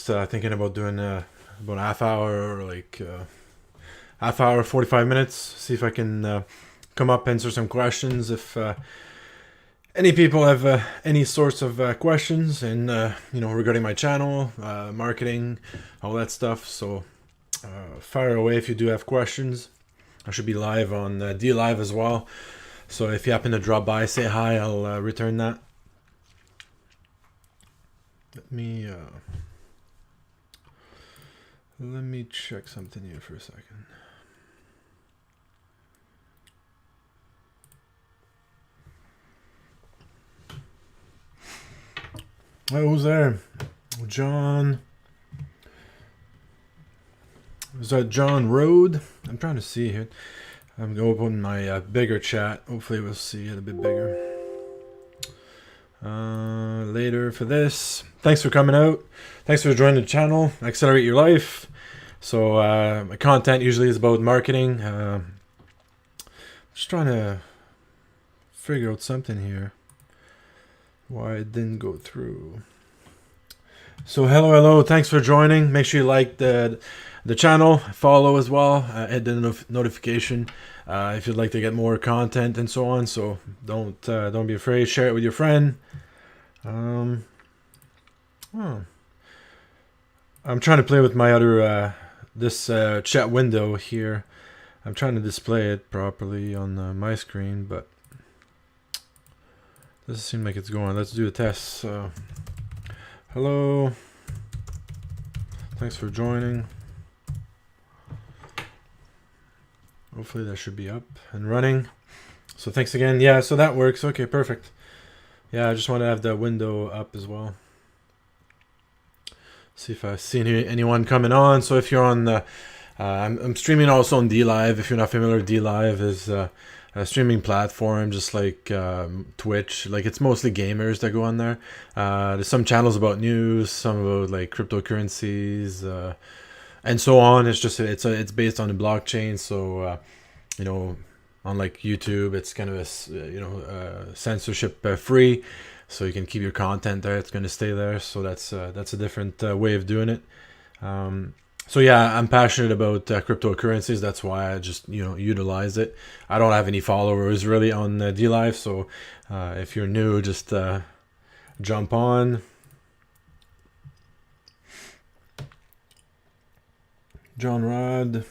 just thinking about doing about a half hour or like half hour, 45 minutes. See if I can come up, answer some questions. If any people have any sorts of questions and regarding my channel, marketing, all that stuff. So fire away if you do have questions. I should be live on D Live as well. So if you happen to drop by, say hi. I'll return that. Let me check something here for a second. Oh, who's there? John. Is that John Road? I'm trying to see here. I'm going to open my bigger chat. Hopefully we'll see it a bit bigger. Later for this. Thanks for coming out. Thanks for joining the channel. Accelerate your life. So my content usually is about marketing. Just trying to figure out something here. Why it didn't go through. So hello. Thanks for joining. Make sure you like the channel, follow as well, hit the notification if you'd like to get more content and so on. So don't be afraid. Share it with your friend. I'm trying to play with my other this chat window here. I'm trying to display it properly on my screen, but doesn't seem like it's going. Let's do a test. Hello. Thanks for joining. Hopefully that should be up and running. So thanks again. Yeah, so that works. Okay, perfect. Yeah, I just want to have that window up as well. See if I see anyone coming on. So if you're on the, I'm streaming also on D Live. If you're not familiar, D Live is a streaming platform, just like Twitch. Like it's mostly gamers that go on there. There's some channels about news, some about like cryptocurrencies, and so on. It's just it's based on the blockchain. So unlike YouTube, it's kind of a censorship free. So you can keep your content there. It's going to stay there. So that's a different way of doing it. So yeah, I'm passionate about cryptocurrencies. That's why I just utilize it. I don't have any followers really on D Live. So if you're new, just jump on. John Rod.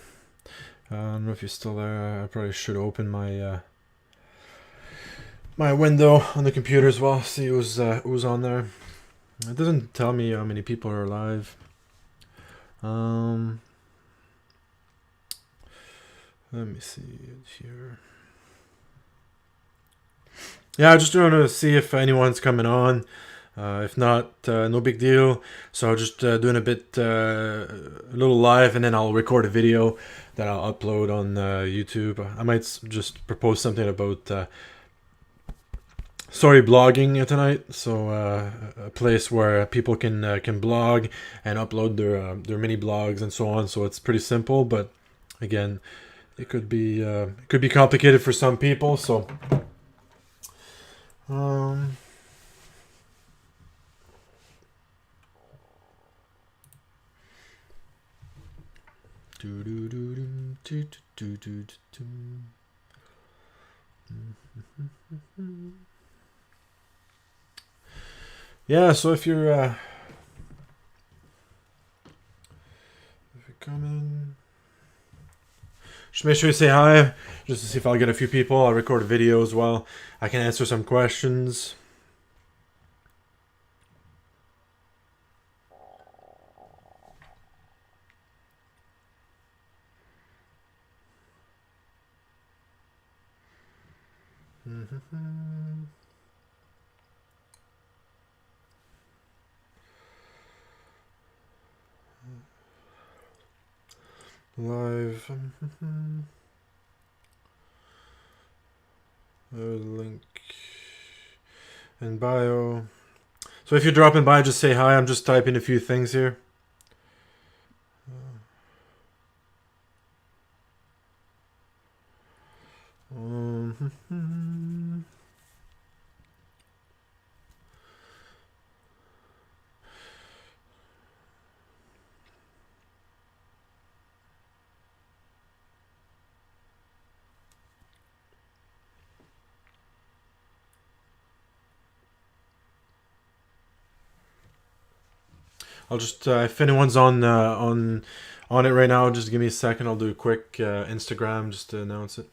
I don't know if you're still there. I probably should open my my window on the computer as well. See who's on there. It doesn't tell me how many people are live. Let me see it here. Yeah, I just want to see if anyone's coming on. If not, no big deal. So I'm just doing a little live, and then I'll record a video that I'll upload on YouTube. I might just propose something about blogging tonight. So a place where people can blog and upload their mini blogs and so on. So it's pretty simple, but again, it could be complicated for some people. So yeah, so if you're coming, just make sure you say hi, just to see if I'll get a few people. I'll record a video as well. I can answer some questions. Live. Link in bio. So if you're dropping by, just say hi. I'm just typing a few things here. I'll just if anyone's on it right now, just give me a second. I'll do a quick Instagram just to announce it.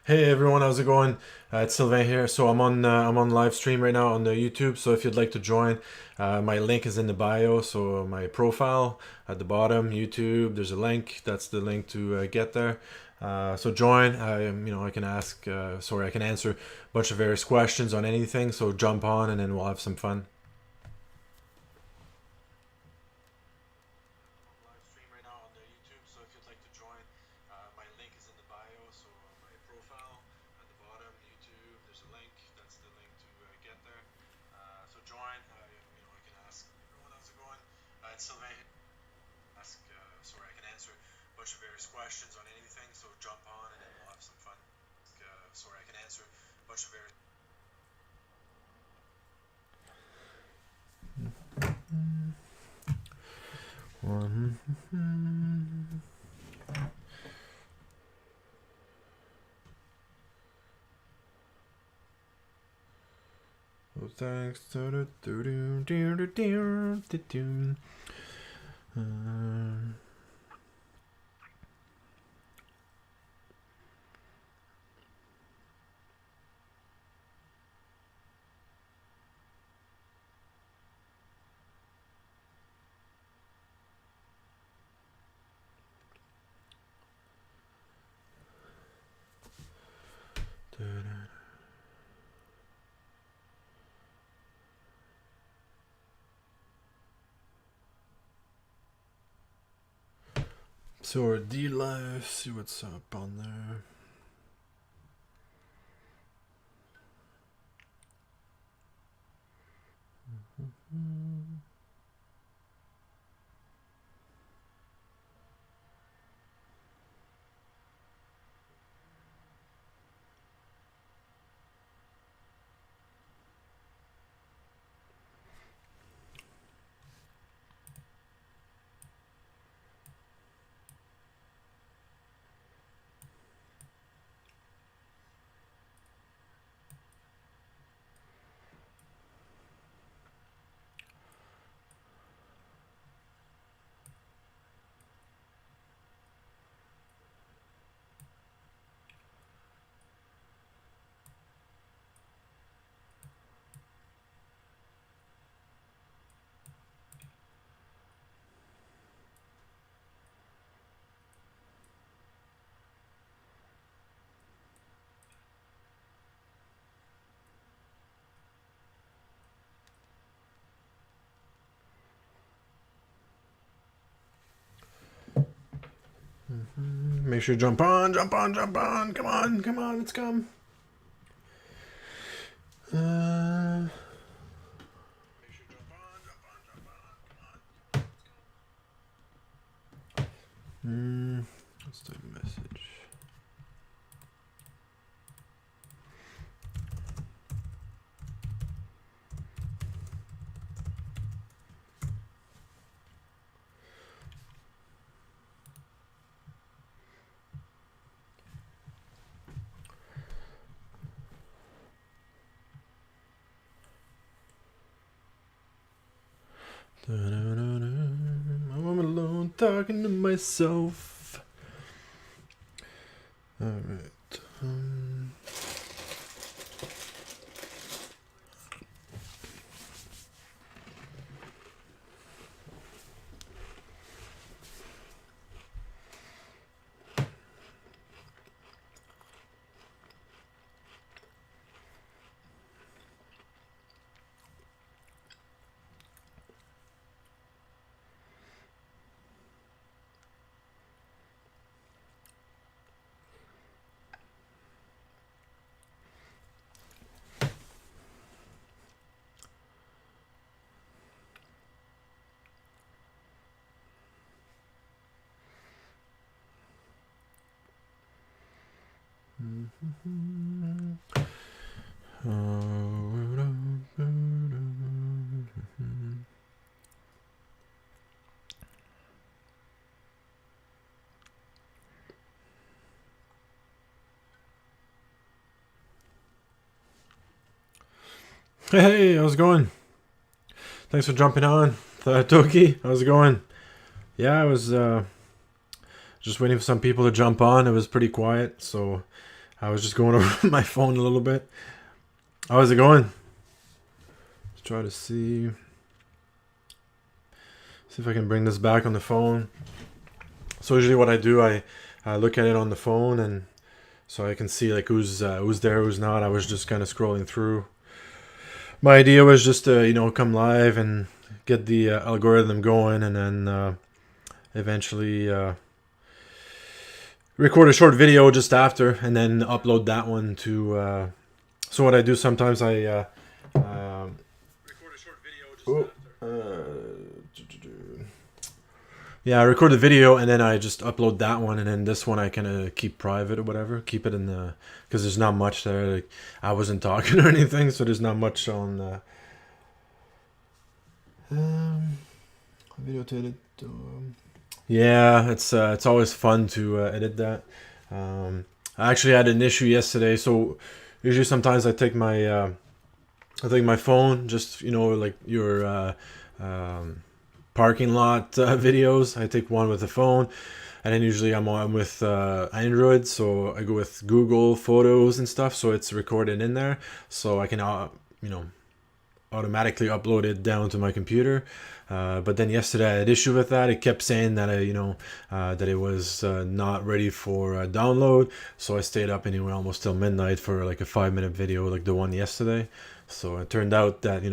Hey everyone, how's it going? It's Sylvain here. So I'm on live stream right now on the YouTube. So if you'd like to join, my link is in the bio. So my profile at the bottom, YouTube. There's a link. That's the link to get there. So join. I can ask. I can answer a bunch of various questions on anything. So jump on, and then we'll have some fun. Live stream right now on the YouTube. So if you'd like to join, my link is in the bio. So my profile at the bottom, YouTube. There's a link. That's the link to get there. So join. I can ask everyone how's it going. It's Sylvain. I can answer a bunch of various questions on anything. So jump on, and then we'll have some fun. I can answer a bunch of various. Oh, thanks. So our D live, see what's up on there. Make sure you jump on. Come on, let's come. Let's type a message. I'm alone talking to myself. All right. Hey, how's it going? Thanks for jumping on. Toki, how's it going? Yeah, I was just waiting for some people to jump on. It was pretty quiet, so I was just going over my phone a little bit. How's it going? Let's try to see if I can bring this back on the phone. So usually what I do, I look at it on the phone, and so I can see like who's there, who's not. I was just kind of scrolling through. My idea was just to come live and get the algorithm going, and then eventually record a short video just after, and then upload that one to. So what I do sometimes, I record a short video just yeah, I record the video and then I just upload that one, and then this one I kind of keep private or whatever. Keep it in the, because there's not much there. Like, I wasn't talking or anything, so there's not much on video to edit. Yeah, it's always fun to edit that. I actually had an issue yesterday, so usually sometimes I take my phone, just like your parking lot videos. I take one with the phone, and then usually I'm with Android, so I go with Google Photos and stuff, so it's recorded in there, so I can automatically upload it down to my computer. But then yesterday I had issue with that. It kept saying that that it was not ready for download, so I stayed up anyway almost till midnight for like a 5-minute video like the one yesterday. So it turned out that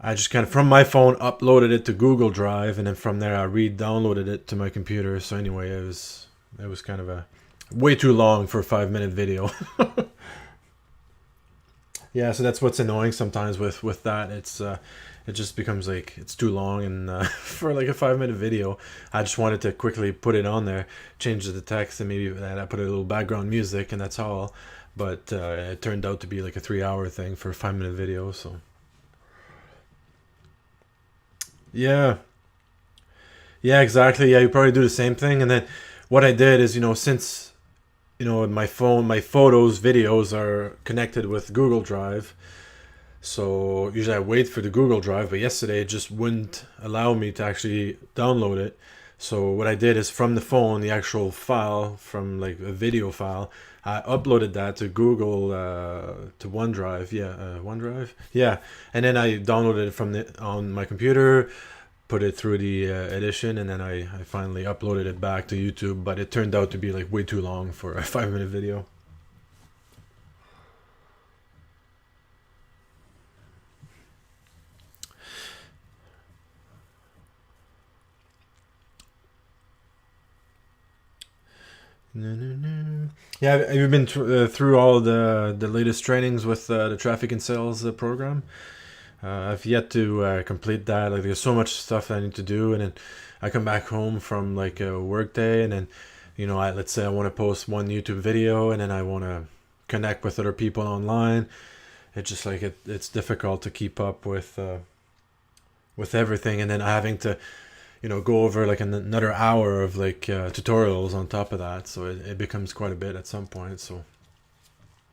I just kind of from my phone uploaded it to Google Drive, and then from there I re-downloaded it to my computer. So anyway, it was kind of a way too long for a 5-minute video. Yeah, so that's what's annoying sometimes with that. It just becomes like it's too long, and for like a 5-minute video, I just wanted to quickly put it on there, change the text, and maybe that I put a little background music, and that's all. But it turned out to be like a 3-hour thing for a 5-minute video. So yeah, yeah, exactly. Yeah, you probably do the same thing. And then what I did is, since my phone, my photos, videos are connected with Google Drive. So usually I wait for the Google Drive, but yesterday it just wouldn't allow me to actually download it. So what I did is from the phone, the actual file from like a video file, I uploaded that to Google to OneDrive. Yeah, OneDrive. Yeah, and then I downloaded it from on my computer, put it through the edition, and then I finally uploaded it back to YouTube. But it turned out to be like way too long for a 5-minute video. No. Yeah, have you been through all the latest trainings with the traffic and sales program? I've yet to complete that. Like, there's so much stuff I need to do, and then I come back home from like a work day, and then let's say I want to post one YouTube video, and then I want to connect with other people online. It's just like it's difficult to keep up with everything, and then having to go over like another hour of like tutorials on top of that, so it becomes quite a bit at some point. So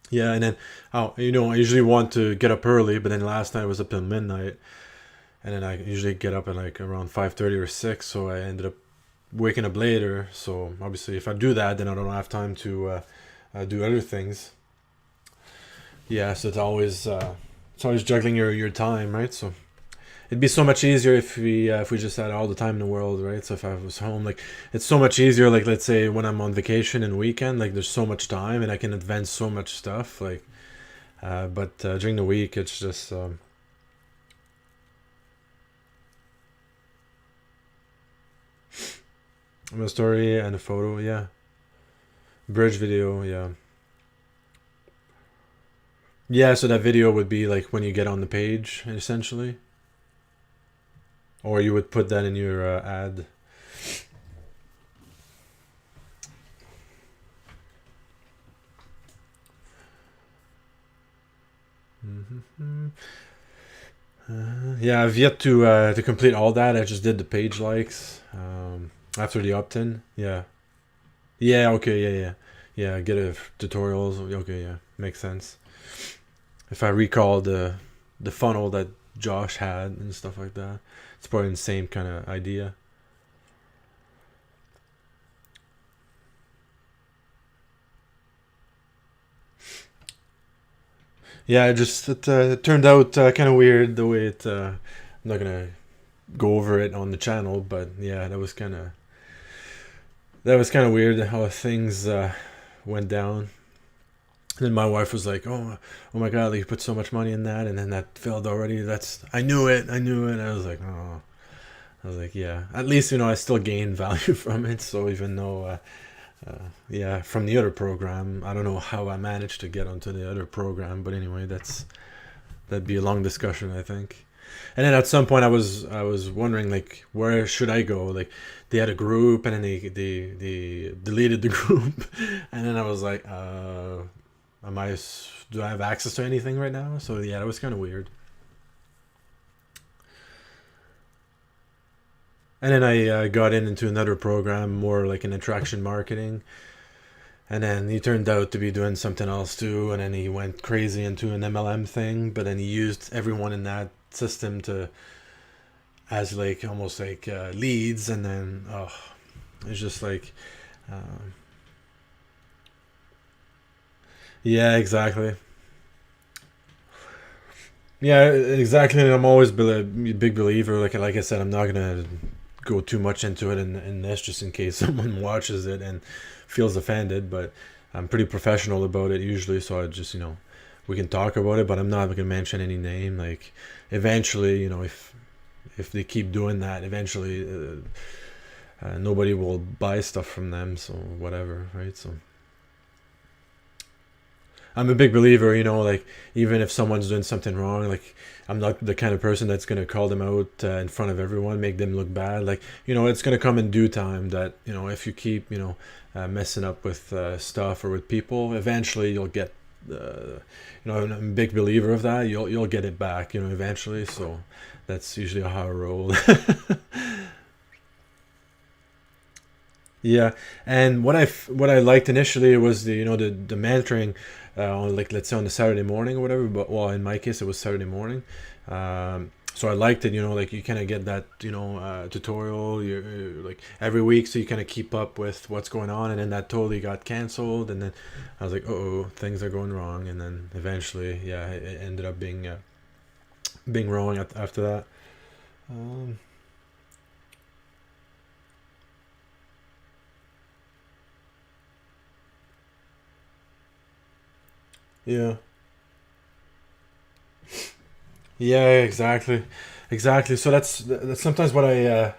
yeah, and then I usually want to get up early, but then last night I was up till midnight, and then I usually get up at like around 5:30 or 6, so I ended up waking up later. So obviously if I do that, then I don't have time to do other things. Yeah, so it's always juggling your time, right? So it'd be so much easier if we just had all the time in the world, right? So if I was home, like, it's so much easier. Like, let's say when I'm on vacation and weekend, like, there's so much time and I can advance so much stuff. Like, but during the week, it's just a story and a photo, yeah. Bridge video, yeah. Yeah, so that video would be like when you get on the page, essentially. Or you would put that in your ad. Yeah, I've yet to complete all that. I just did the page likes after the opt-in. Yeah. Yeah, okay, yeah. Get a tutorials. Okay, yeah. Makes sense. If I recall the the funnel that Josh had and stuff like that. It's probably the same kind of idea. Yeah, it turned out kind of weird the way it. I'm not gonna go over it on the channel, but yeah, that was kind of weird how things went down. And then my wife was like, "Oh my God! Like you put so much money in that, and then that failed already. I knew it. I knew it." I was like, "Oh." I was like, "Yeah." At least I still gained value from it. So even though, yeah, from the other program, I don't know how I managed to get onto the other program, but anyway, that'd be a long discussion, I think. And then at some point, I was wondering like where should I go? Like they had a group, and then they deleted the group, and then I was like, am I do I have access to anything right now? So yeah, that was kind of weird. And then I got into another program, more like an attraction marketing. And then he turned out to be doing something else too. And then he went crazy into an MLM thing. But then he used everyone in that system to as like almost like leads. And then it's just like, um, yeah, exactly. Yeah, exactly. And I'm always a big believer. Like I said, I'm not gonna go too much into it in this, just in case someone watches it and feels offended. But I'm pretty professional about it usually, so I just we can talk about it, but I'm not gonna mention any name. Like eventually, if they keep doing that, eventually nobody will buy stuff from them. So whatever, right? So I'm a big believer, like even if someone's doing something wrong, like I'm not the kind of person that's gonna call them out in front of everyone, make them look bad. Like it's gonna come in due time. That if you keep messing up with stuff or with people, eventually you'll get. I'm a big believer of that. You'll get it back, eventually. So that's usually how I roll. Yeah, and what I liked initially was the mentoring on like let's say on the Saturday morning or whatever. But well, in my case, it was Saturday morning. So I liked it. Like you kind of get that tutorial like every week, so you kind of keep up with what's going on. And then that totally got canceled, and then I was like, oh, things are going wrong. And then eventually, yeah, it ended up being wrong after that. Um, yeah. Yeah, exactly, exactly. So that's sometimes what I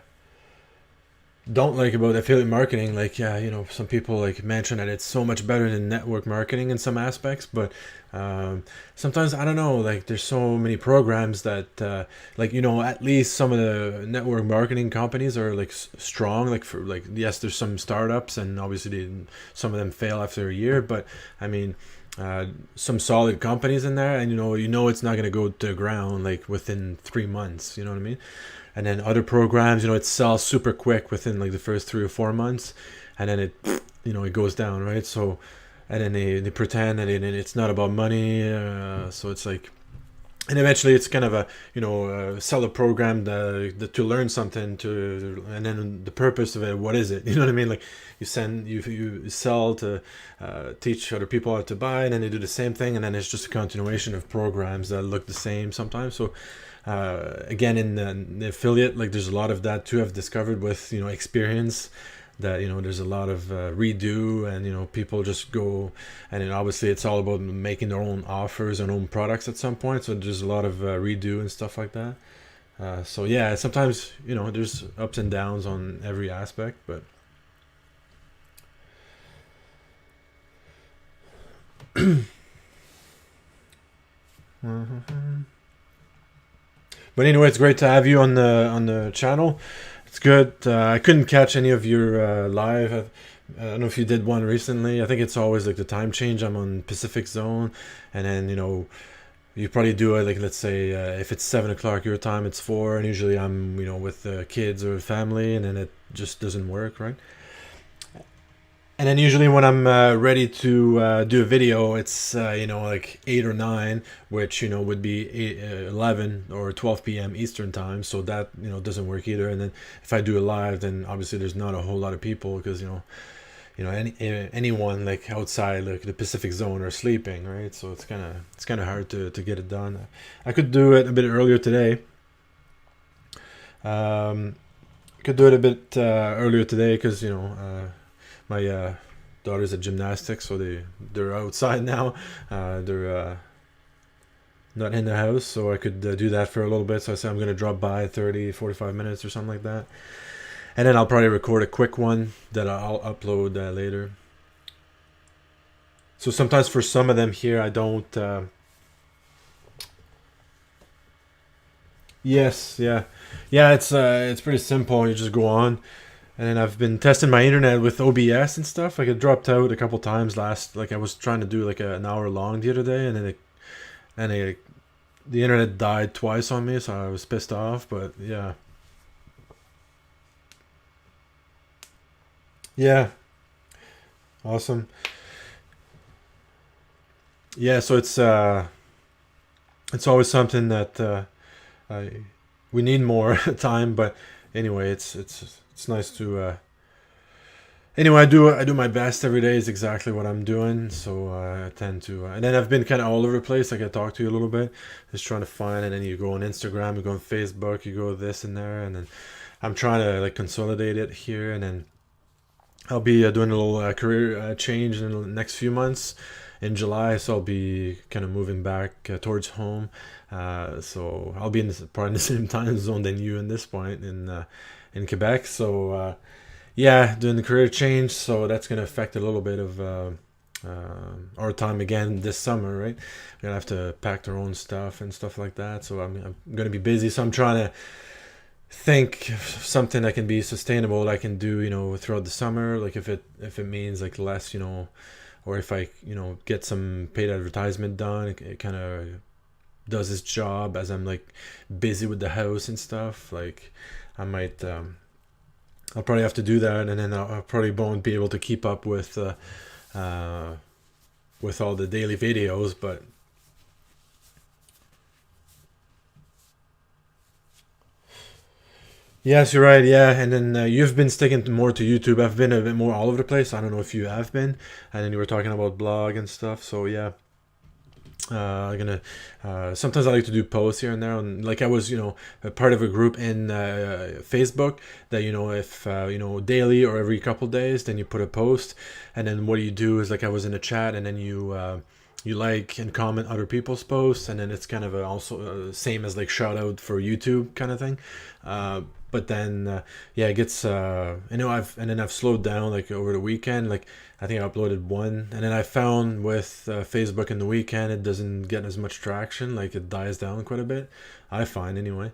don't like about affiliate marketing. Like, yeah, some people like mention that it's so much better than network marketing in some aspects, but um, sometimes I don't know. Like, there's so many programs that, like, at least some of the network marketing companies are like strong. Like, for like, yes, there's some startups, and obviously some of them fail after a year, but I mean. Some solid companies in there, and it's not going to go to the ground like within 3 months. You know what I mean? And then other programs, it sells super quick within like the first 3 or 4 months, and then it goes down, right? So, and then they pretend and it's not about money, so it's like, and eventually it's kind of a sell a program to learn something to, and then the purpose of it, what is it? You know what I mean? Like you sell to teach other people how to buy, and then they do the same thing, and then it's just a continuation of programs that look the same sometimes. So again, in the affiliate, like there's a lot of that too. I've discovered with experience that there's a lot of redo, and people just go, and then obviously it's all about making their own offers and own products at some point. So there's a lot of redo and stuff like that. So yeah, sometimes there's ups and downs on every aspect, but but anyway, it's great to have you on the channel. It's good. I couldn't catch any of your live. I don't know if you did one recently. I think it's always like the time change. I'm on Pacific Zone, and then you probably do it like, let's say if it's 7 o'clock your time, it's 4, and usually I'm with the kids or family, and then it just doesn't work, right? And then usually when I'm ready to do a video, it's like 8 or 9, which would be 11 or 12 p.m. Eastern time. So that doesn't work either. And then if I do it live, then obviously there's not a whole lot of people because anyone like outside like the Pacific zone are sleeping, right? So it's kind of hard to get it done. I could do it a bit earlier today. Could do it a bit earlier today because my daughter's at gymnastics, so they're outside now. They're not in the house, so I could do that for a little bit. So I said I'm gonna drop by 30-45 minutes or something like that, and then I'll probably record a quick one that I'll upload later. So sometimes for some of them here I don't yes, yeah, it's pretty simple. You just go on, and then I've been testing my internet with OBS and stuff. Like it dropped out a couple times last. Like I was trying to do like an hour long the other day, and then the internet died twice on me, so I was pissed off. But yeah, awesome. Yeah, so it's always something that I we need more time, but anyway, it's nice to. Anyway, I do my best every day is exactly what I'm doing, so I tend to, and then I've been kind of all over the place. Like I talked to you a little bit, just trying to find, and then you go on Instagram, you go on Facebook, you go this and there, and then I'm trying to like consolidate it here, and then I'll be doing a little career change in the next few months in July, so I'll be kind of moving back towards home. So I'll be probably in the same time zone than you in this point in Quebec. So yeah, doing the career change, so that's going to affect a little bit of our time again this summer, right? We're gonna have to pack their own stuff and stuff like that. So I'm going to be busy. So I'm trying to think of something that can be sustainable that I can do throughout the summer, like if it means like less, or if I get some paid advertisement done, it kind of does its job as I'm like busy with the house and stuff. Like I might I'll probably have to do that, and then I probably won't be able to keep up uh with all the daily videos. But yes, you're right. Yeah, and then you've been sticking more to YouTube. I've been a bit more all over the place. I don't know if you have been. And then you were talking about blog and stuff. So yeah, I'm gonna. Sometimes I like to do posts here and there. And like I was, a part of a group in Facebook that if daily or every couple days, then you put a post, and then what you do is like I was in a chat, and then you like and comment other people's posts, and then it's kind of also same as like shout out for YouTube kind of thing. But then yeah, it gets I've slowed down like over the weekend. Like I think I uploaded one, and then I found with Facebook in the weekend it doesn't get as much traction. Like it dies down quite a bit, I find anyway.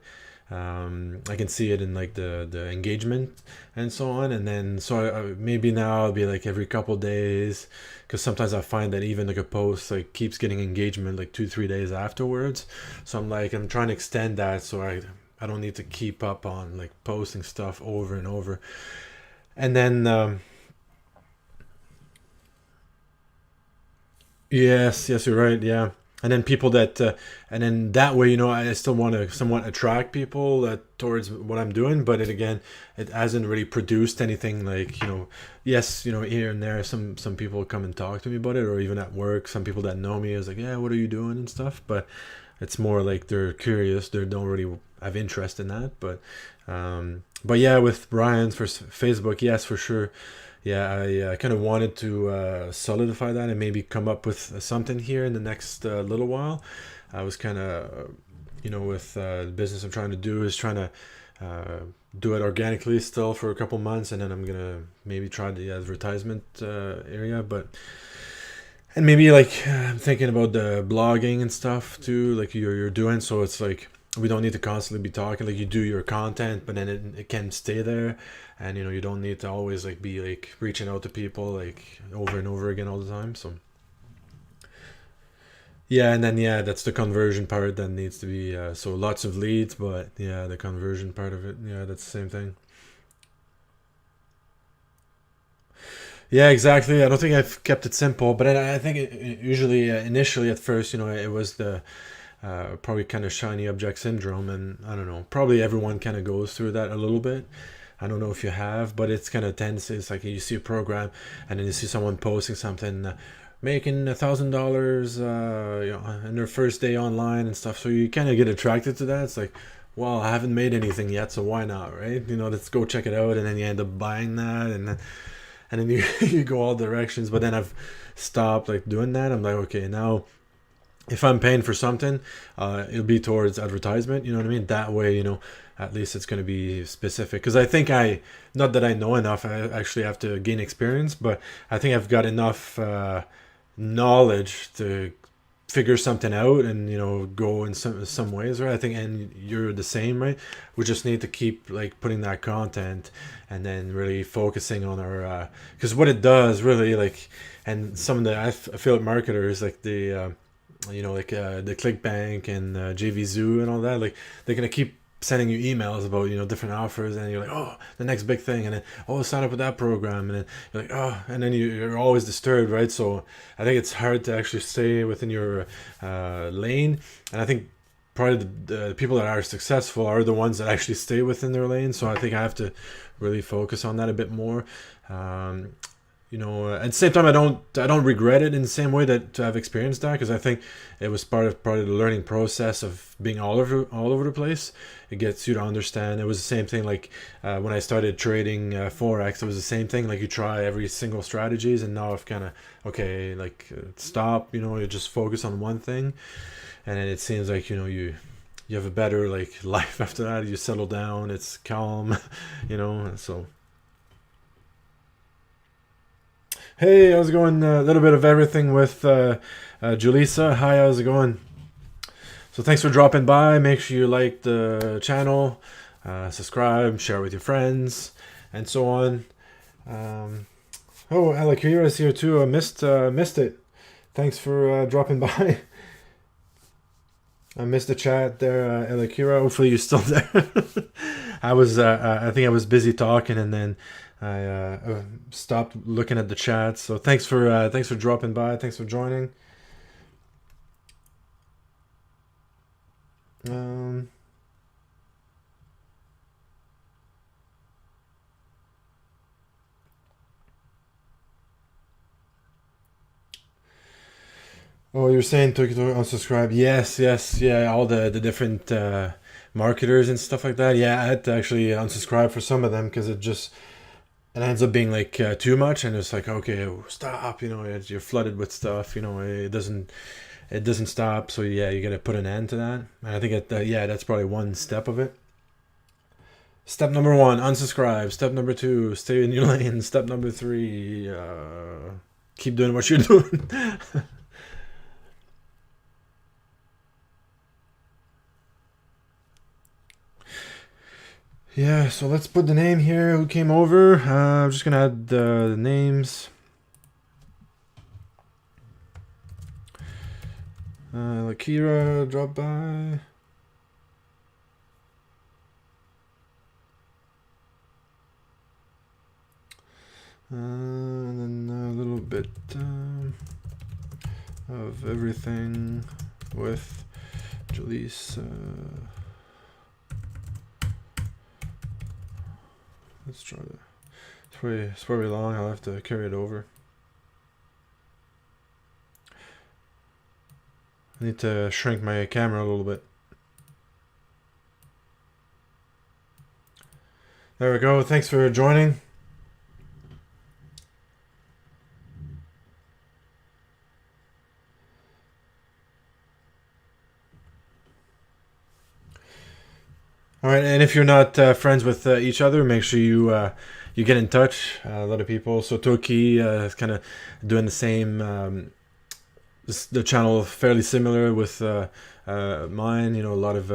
I can see it in like the engagement and so on, and then so maybe now I'll be like every couple days, because sometimes I find that even like a post like keeps getting engagement like 2-3 days afterwards. So I'm trying to extend that so I don't need to keep up on like posting stuff over and over. And then yes, you're right. Yeah, and then people that, and then that way, I still want to somewhat attract people towards what I'm doing, but it hasn't really produced anything like, yes, here and there, some people come and talk to me about it, or even at work, some people that know me is like, yeah, what are you doing and stuff, but it's more like they're curious, they don't really have interest in that, but yeah, with Brian's for Facebook, yes, for sure. Yeah, I kind of wanted to solidify that and maybe come up with something here in the next little while. I was kind of, with the business I'm trying to do is trying to do it organically still for a couple months, and then I'm gonna maybe try the advertisement area, and maybe like I'm thinking about the blogging and stuff too, like you're doing. So it's like we don't need to constantly be talking. Like you do your content, but then it can stay there, and you don't need to always like be like reaching out to people like over and over again all the time. So yeah, and then yeah, that's the conversion part that needs to be so lots of leads, but yeah, the conversion part of it, yeah, that's the same thing. Yeah, exactly. I don't think I've kept it simple, but I think usually initially at first, it was the probably kind of shiny object syndrome, and I don't know. Probably everyone kind of goes through that a little bit. I don't know if you have, but it's kind of tense. It's like you see a program, and then you see someone posting something, making $1,000, in their first day online and stuff. So you kind of get attracted to that. It's like, well, I haven't made anything yet, so why not, right? Let's go check it out, and then you end up buying that, and then you you go all directions. But then I've stopped like doing that. I'm like, okay, now if I'm paying for something, it'll be towards advertisement. You know what I mean? That way, at least it's going to be specific. Because I think not that I know enough, I actually have to gain experience, but I think I've got enough knowledge to figure something out and go in some ways, right? I think, and you're the same, right? We just need to keep like putting that content and then really focusing on our because what it does really, like, and some of the affiliate marketers, like the ClickBank and JVZoo and all that, like they're gonna keep sending you emails about different offers, and you're like, oh, the next big thing, and then, oh, sign up with that program, and then you're like, oh, and then you're always disturbed, right? So I think it's hard to actually stay within your lane, and I think probably the people that are successful are the ones that actually stay within their lane. So I think I have to really focus on that a bit more. At the same time, I don't regret it in the same way that I've experienced that, because I think it was part of the learning process of being all over the place. It gets you to understand. It was the same thing like when I started trading forex. It was the same thing. Like you try every single strategies, and now I've kind of stop. You just focus on one thing, and then it seems like you have a better like life after that. You settle down. It's calm, so. Hey, how's it going? A little bit of everything with Julissa. Hi, how's it going? So thanks for dropping by. Make sure you like the channel, subscribe, share with your friends, and so on. Oh, Alakira's here too. I missed it. Thanks for dropping by. I missed the chat there, Alakira. Hopefully you're still there. I think I was busy talking, and then I stopped looking at the chat. So thanks for dropping by. Thanks for joining. Oh, you're saying to unsubscribe? Yes, yes, yeah. All the different marketers and stuff like that. Yeah, I had to actually unsubscribe for some of them because it ends up being like too much, and it's like, okay, stop. You're flooded with stuff. It doesn't stop. So yeah, you got to put an end to that. And I think that's probably one step of it. Step number 1, unsubscribe. Step number 2, stay in your lane. Step number 3, keep doing what you're doing. Yeah, so let's put the name here. Who came over? I'm just gonna add the names. Lakira, drop by. And then a little bit of everything with Julissa. Let's try that. It's probably long. I'll have to carry it over. I need to shrink my camera a little bit. There we go. Thanks for joining. All right, and if you're not friends with each other, make sure you get in touch. A lot of people. So Toki is kind of doing the same. The channel fairly similar with mine. A lot of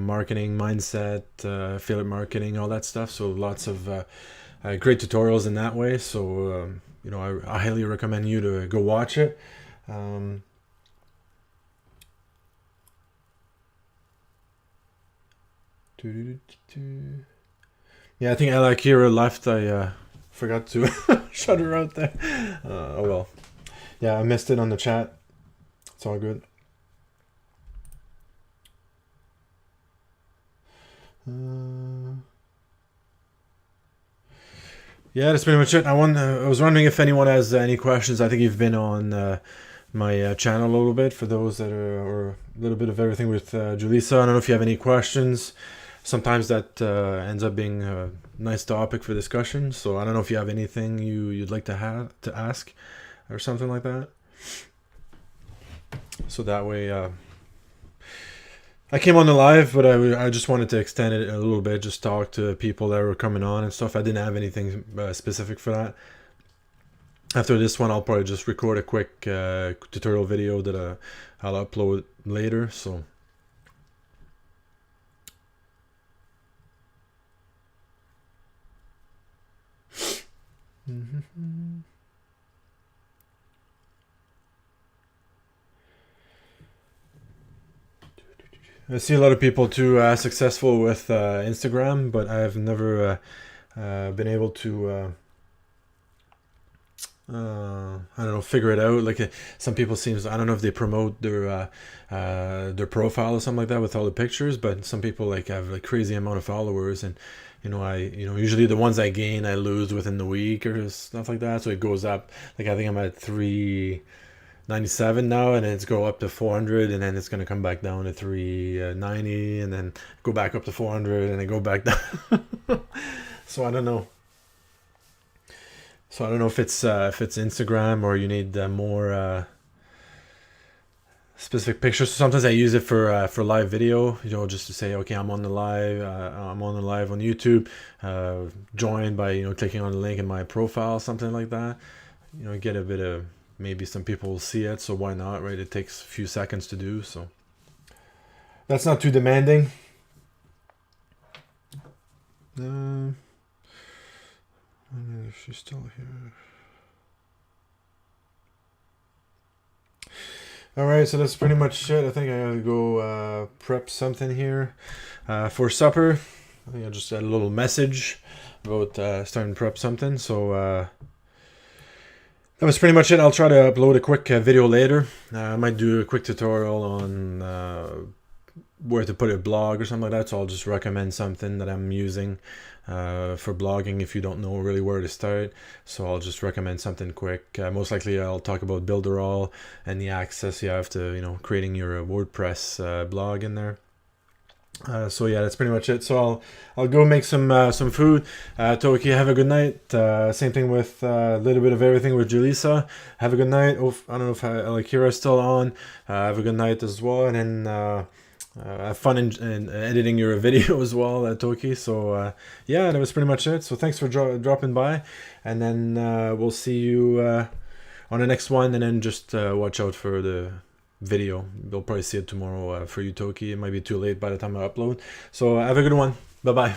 marketing mindset, affiliate marketing, all that stuff. So lots of great tutorials in that way. So I highly recommend you to go watch it. Yeah, I think Ella Akira left. I Forgot to shut her out there. Oh well. Yeah, I missed it on the chat. It's all good. Yeah, that's pretty much it. I was wondering if anyone has any questions. I think you've been on my channel a little bit for those that are, or a little bit of everything with Julissa. I don't know if you have any questions. Sometimes that ends up being a nice topic for discussion. So I don't know if you have anything you'd like to ask or something like that. So that way, I came on the live, but I just wanted to extend it a little bit, just talk to people that were coming on and stuff. I didn't have anything specific for that. After this one, I'll probably just record a quick tutorial video that I'll upload later. So. I see a lot of people too successful with Instagram, but I've never been able to I don't know, figure it out. Like some people seems, I don't know if they promote their profile or something like that with all the pictures, but some people like have like crazy amount of followers, and usually the ones I gain I lose within the week or stuff like that, so it goes up. Like I think I'm at 397 now, and it's go up to 400, and then it's going to come back down to 390, and then go back up to 400, and then go back down. So I don't know. So I don't know if it's Instagram or you need more specific pictures. Sometimes I use it for live video, just to say, okay, I'm on the live on YouTube. Join by clicking on the link in my profile, something like that. Get a bit of, maybe some people will see it, so why not, right? It takes a few seconds to do, so that's not too demanding. I don't know if she's still here. Alright, so that's pretty much it. I think I gotta go prep something here for supper. I think I just had a little message about starting to prep something. So that was pretty much it. I'll try to upload a quick video later. I might do a quick tutorial on where to put a blog or something like that. So I'll just recommend something that I'm using for blogging if you don't know really where to start. So I'll just recommend something quick. Most likely I'll talk about Builderall and the access you have to creating your WordPress blog in there. So yeah, that's pretty much it. So I'll go make some food. Toki, have a good night. Same thing with a little bit of everything with Julissa. Have a good night. I don't know if Kira's still on. Have a good night as well, and then have fun in editing your video as well, Toki. So yeah, that was pretty much it. So thanks for dropping by, and then we'll see you on the next one, and then just watch out for the video. You'll probably see it tomorrow for you, Toki. It might be too late by the time I upload. So have a good one. Bye bye.